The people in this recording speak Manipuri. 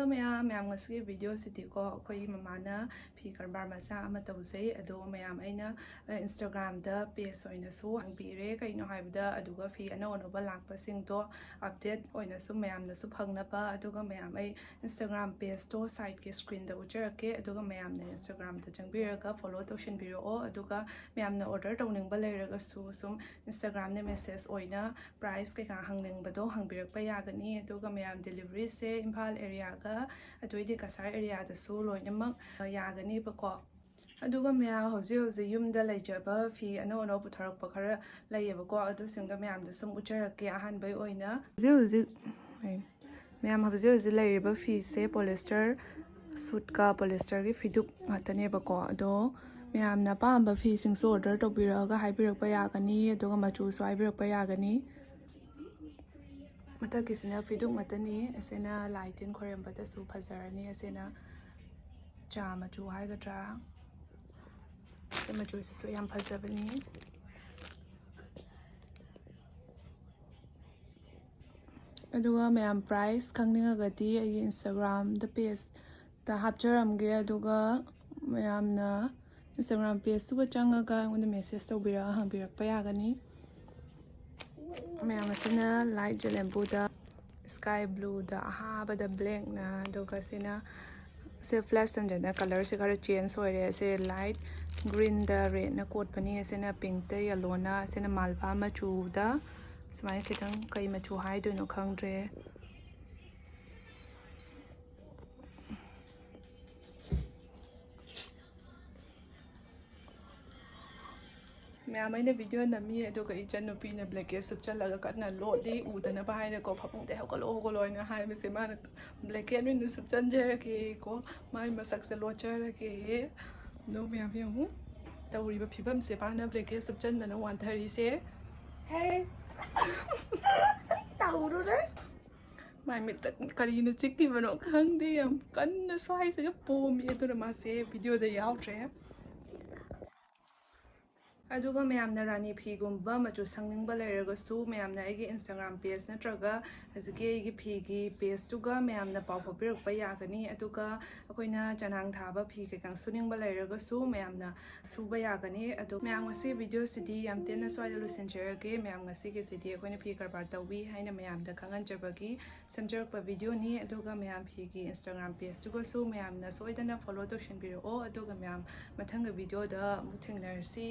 mayam ngasi video siti ko akhoi mamana phi karbar macha ama tawsei ado mayam aina Instagram da page oina su hangbire kaino haibda aduga phi ana onoba lakpa singdo update oina su mayam na su phangnaba aduga mayam ai Instagram page to site ke screen da ujarake aduga mayam na Instagram da changbiraga follow tawshin biro aduga mayam na order tawningbal leiraga su sum Instagram ne message oina price ke ka hangningbado hangbirakpa yagani aduga mayam delivery se Imphal area ga aduidi kasar area da su loinamak yagani bako aduga mayam hauzi yumda laijaba phi ano ono putharakpa khara laiyabako adu singa mayam da sum ujarake ahanbai oina hauzi mayam hauzi lairiba phi se polyester suit ka polyester gi fiduk ngatane bako ado mayam na pamba phi singso order tobiraga haibirakpa yagani aduga machu so haibirakpa yagani mata kisina fiduk matani asena lightin khorembada su phazarani asena cha machu haigadra se machu su yam phazabani aduga mayam price khangninga ai Instagram the page ta hapcharamge aduga mayam na Instagram page su changaga ngone message tobira hangbirakpa yagani mayam asina light jelembu da sky blue da ahaba da black na doga sina se flash sanjana color se kara change hoire se light green da red na coat pani asina pink da yellow na asina malva machu da smai kitang kai machu hai do no khangdre mayam aina video nami aduga ijan nupi na black sup chalaga katna lodi udana bahaina ko phapung te hokolo ina hai mise man black and nu sup chanjera ke ko mai masak se lochara ke no mayam yu tawri ba phibam se bana black sup chandana 130 se hey tawru re mai mit kari na chikki bano khangdi am kanna swai se pom ye to ma se video da yaw tre aduga mayamna rani phi gumba machu sangningba leiraga su mayamna aigi Instagram page natraga hazige aigi phi gi page tuga mayamna paw phabirakpa yagani aduga akoina chanang thaba phi ke kang suningba leiraga su mayamna suba yagani adu mayam ngasi video sidi yam tena swaida lusenjerage mayam ngasi ke sidi akoina phi karbar tawi haina mayamda khangan jabagi samjarakpa video ni aduga mayam phi gi Instagram page tuga su mayamna soidana follow to shinbiro aduga mayam mathanga video da muthingnersi